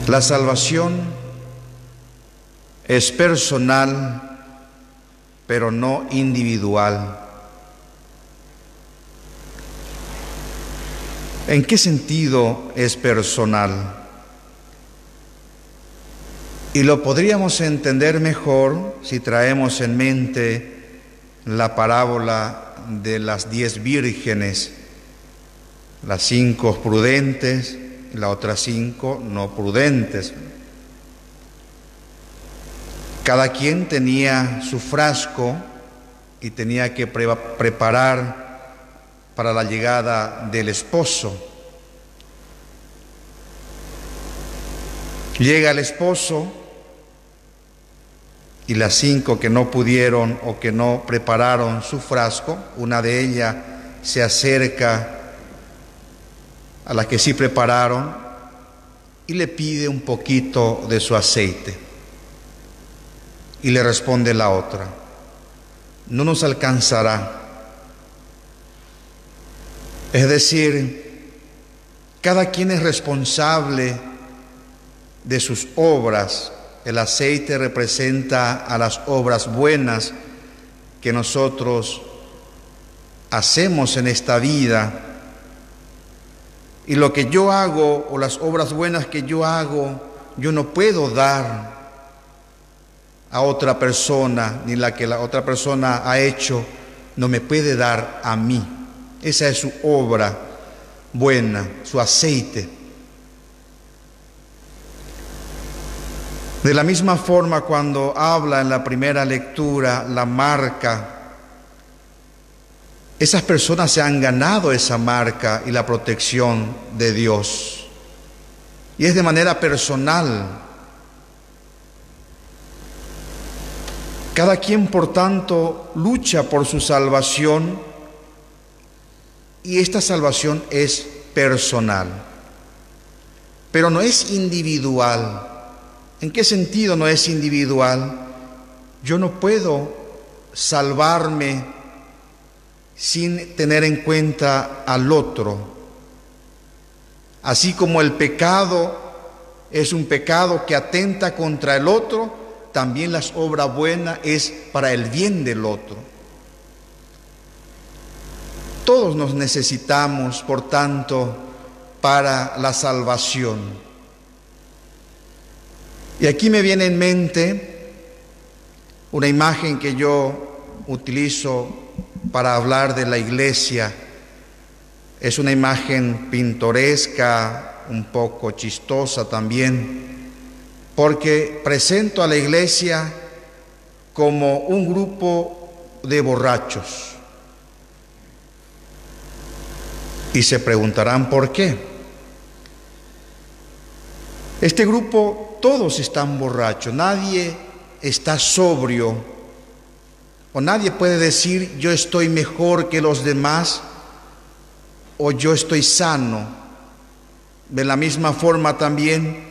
La salvación es personal, pero no individual. ¿En qué sentido es personal? Y lo podríamos entender mejor si traemos en mente la parábola de las 10 vírgenes, las 5 prudentes y las otras 5 no prudentes. Cada quien tenía su frasco y tenía que preparar para la llegada del esposo. Llega el esposo y las 5 que no pudieron o que no prepararon su frasco, una de ellas se acerca a las que sí prepararon y le pide un poquito de su aceite. Y le responde la otra: no nos alcanzará. Es decir, cada quien es responsable de sus obras. El aceite representa a las obras buenas que nosotros hacemos en esta vida. Y lo que yo hago, o las obras buenas que yo hago, yo no puedo dar a otra persona, ni la que la otra persona ha hecho, no me puede dar a mí. Esa es su obra buena, su aceite. De la misma forma, cuando habla en la primera lectura la marca, esas personas se han ganado esa marca y la protección de Dios. Y es de manera personal. Cada quien, por tanto, lucha por su salvación, y esta salvación es personal, pero no es individual. ¿En qué sentido no es individual? Yo no puedo salvarme sin tener en cuenta al otro. Así como el pecado es un pecado que atenta contra el otro, también las obras buenas es para el bien del otro. Todos nos necesitamos, por tanto, para la salvación. Y aquí me viene en mente una imagen que yo utilizo para hablar de la iglesia. Es una imagen pintoresca, un poco chistosa también, porque presento a la iglesia como un grupo de borrachos. Y se preguntarán por qué. Este grupo, todos están borrachos, nadie está sobrio, o nadie puede decir yo estoy mejor que los demás, o yo estoy sano. De la misma forma también,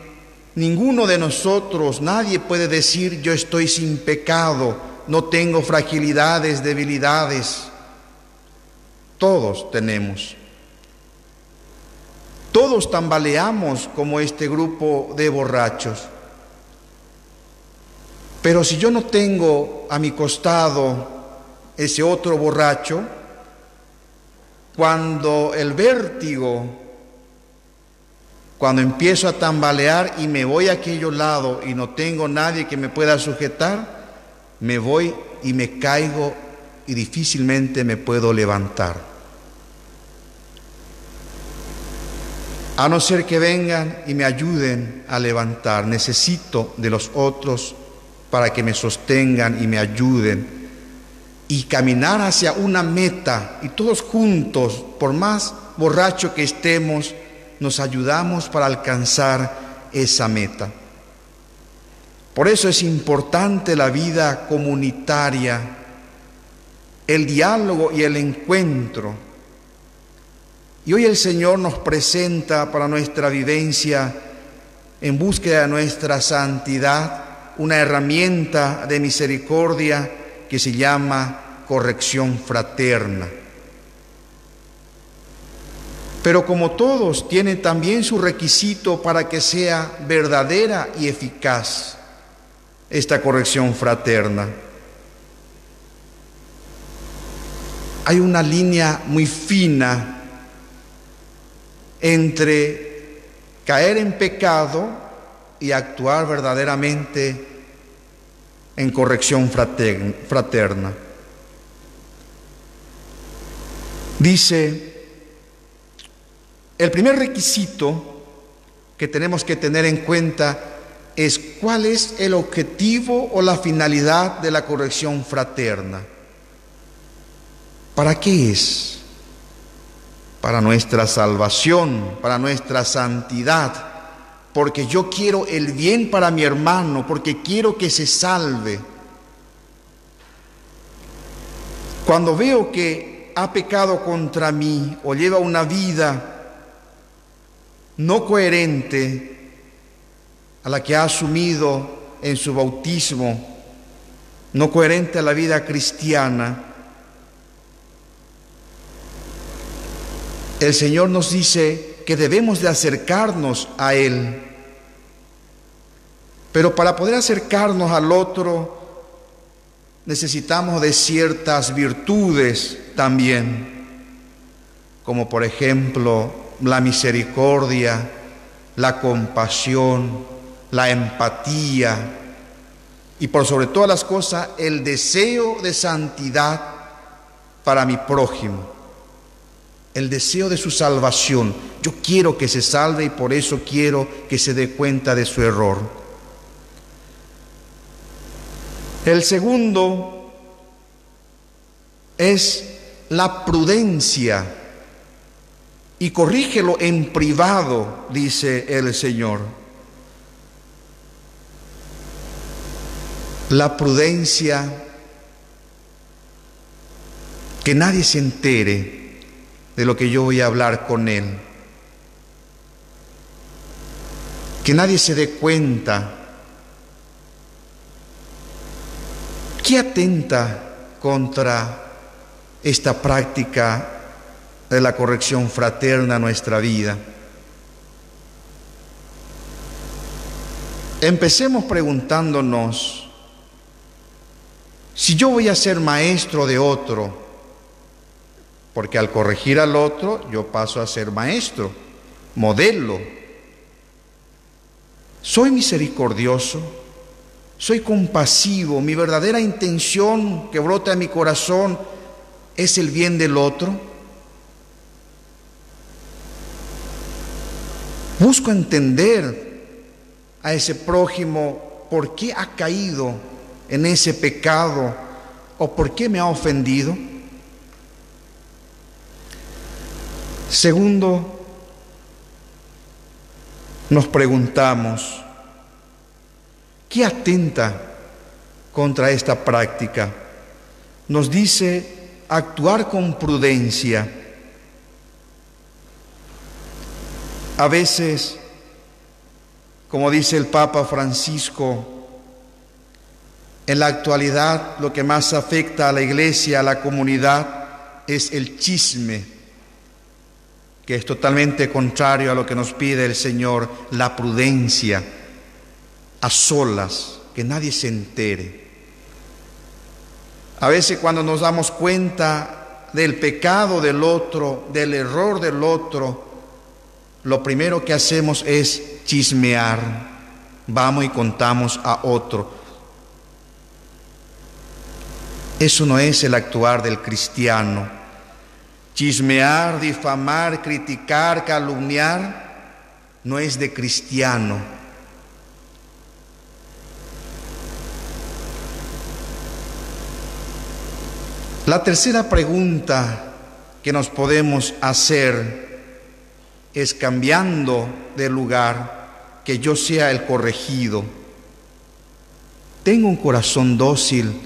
ninguno de nosotros, nadie puede decir yo estoy sin pecado, no tengo fragilidades, debilidades. Todos tenemos. Todos tambaleamos como este grupo de borrachos. Pero si yo no tengo a mi costado ese otro borracho, cuando el vértigo, cuando empiezo a tambalear y me voy a aquellos lados y no tengo nadie que me pueda sujetar, me voy y me caigo y difícilmente me puedo levantar. A no ser que vengan y me ayuden a levantar. Necesito de los otros para que me sostengan y me ayuden. Y caminar hacia una meta. Y todos juntos, por más borracho que estemos, nos ayudamos para alcanzar esa meta. Por eso es importante la vida comunitaria, el diálogo y el encuentro. Y hoy el Señor nos presenta para nuestra vivencia, en búsqueda de nuestra santidad, una herramienta de misericordia que se llama corrección fraterna. Pero como todos, tiene también su requisito para que sea verdadera y eficaz esta corrección fraterna. Hay una línea muy fina entre caer en pecado y actuar verdaderamente en corrección fraterna. Dice, el primer requisito que tenemos que tener en cuenta es cuál es el objetivo o la finalidad de la corrección fraterna. ¿Para qué es? Para nuestra salvación, para nuestra santidad, porque yo quiero el bien para mi hermano, porque quiero que se salve. Cuando veo que ha pecado contra mí o lleva una vida no coherente a la que ha asumido en su bautismo, no coherente a la vida cristiana, el Señor nos dice que debemos de acercarnos a Él. Pero para poder acercarnos al otro, necesitamos de ciertas virtudes también, como por ejemplo la misericordia, la compasión, la empatía y por sobre todas las cosas el deseo de santidad para mi prójimo. El deseo de su salvación. Yo quiero que se salve y por eso quiero que se dé cuenta de su error. El segundo es la prudencia. Y corrígelo en privado, dice el Señor. La prudencia, que nadie se entere de lo que yo voy a hablar con él, que nadie se dé cuenta. ¿Qué atenta contra esta práctica de la corrección fraterna a nuestra vida? Empecemos preguntándonos, si yo voy a ser maestro de otro, porque al corregir al otro yo paso a ser maestro, modelo. ¿Soy misericordioso? ¿Soy compasivo? ¿Mi verdadera intención que brota en mi corazón es el bien del otro? Busco entender a ese prójimo por qué ha caído en ese pecado o por qué me ha ofendido. Segundo, nos preguntamos, ¿qué atenta contra esta práctica? Nos dice actuar con prudencia. A veces, como dice el Papa Francisco, en la actualidad lo que más afecta a la iglesia, a la comunidad, es el chisme, que es totalmente contrario a lo que nos pide el Señor, la prudencia, a solas, que nadie se entere. A veces cuando nos damos cuenta del pecado del otro, del error del otro, lo primero que hacemos es chismear, vamos y contamos a otro. Eso no es el actuar del cristiano. Chismear, difamar, criticar, calumniar, no es de cristiano. La tercera pregunta que nos podemos hacer es, cambiando de lugar, que yo sea el corregido. ¿Tengo un corazón dócil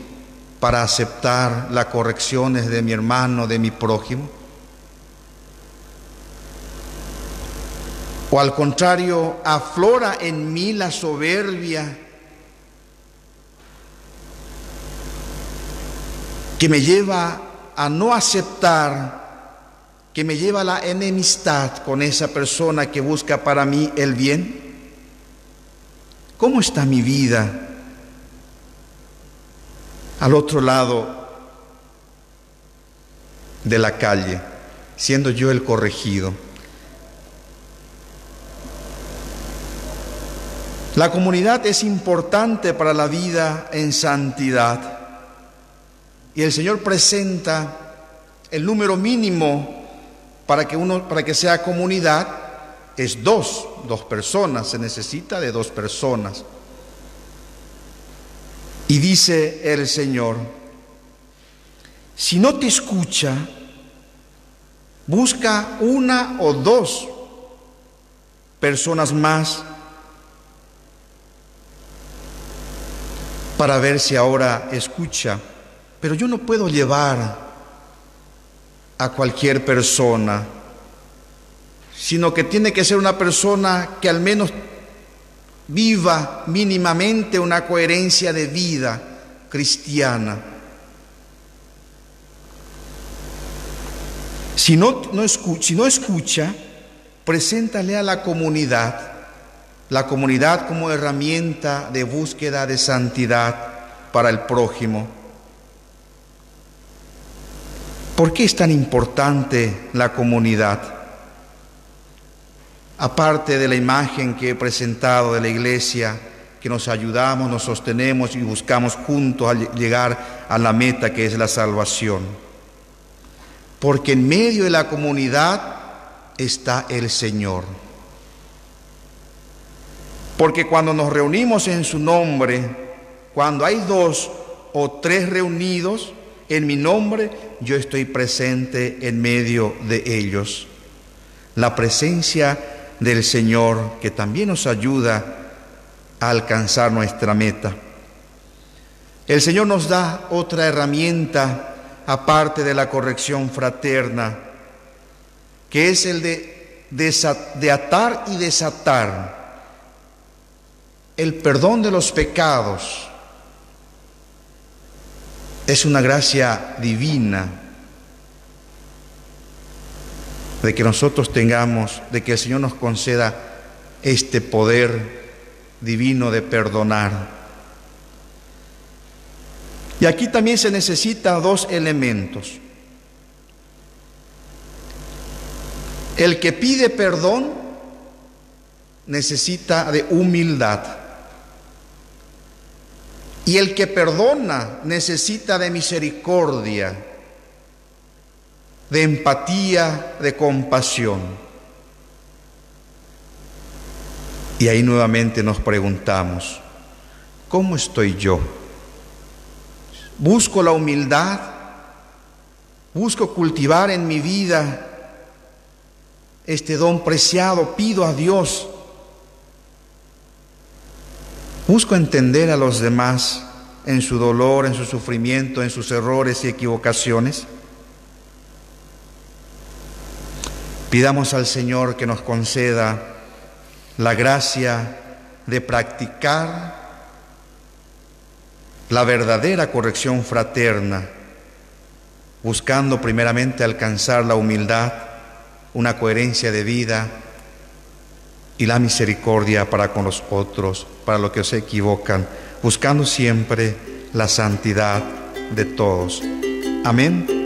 para aceptar las correcciones de mi hermano, de mi prójimo? ¿O al contrario, aflora en mí la soberbia que me lleva a no aceptar que me lleva a la enemistad con esa persona que busca para mí el bien? ¿Cómo está mi vida al otro lado de la calle, siendo yo el corregido? La comunidad es importante para la vida en santidad, y el Señor presenta el número mínimo para que sea comunidad es dos personas, se necesita de 2 personas. Y dice el Señor: si no te escucha, busca 1 o 2 personas más para ver si ahora escucha. Pero yo no puedo llevar a cualquier persona, sino que tiene que ser una persona que al menos viva mínimamente una coherencia de vida cristiana. Si no escucha, preséntale a la comunidad como herramienta de búsqueda de santidad para el prójimo. ¿Por qué es tan importante la comunidad? Aparte de la imagen que he presentado de la iglesia, que nos ayudamos, nos sostenemos y buscamos juntos a llegar a la meta que es la salvación. Porque en medio de la comunidad está el Señor. Porque cuando nos reunimos en su nombre, cuando hay 2 o 3 reunidos en mi nombre, yo estoy presente en medio de ellos. La presencia del Señor, que también nos ayuda a alcanzar nuestra meta. El Señor nos da otra herramienta, aparte de la corrección fraterna, que es el de atar y desatar el perdón de los pecados. Es una gracia divina de que nosotros tengamos, de que el Señor nos conceda este poder divino de perdonar. Y aquí también se necesita 2 elementos. El que pide perdón necesita de humildad. Y el que perdona necesita de misericordia, de empatía, de compasión. Y ahí nuevamente nos preguntamos: ¿cómo estoy yo? ¿Busco la humildad? ¿Busco cultivar en mi vida este don preciado? ¿Pido a Dios? ¿Busco entender a los demás en su dolor, en su sufrimiento, en sus errores y equivocaciones? Pidamos al Señor que nos conceda la gracia de practicar la verdadera corrección fraterna, buscando primeramente alcanzar la humildad, una coherencia de vida y la misericordia para con los otros, para los que se equivocan, buscando siempre la santidad de todos. Amén.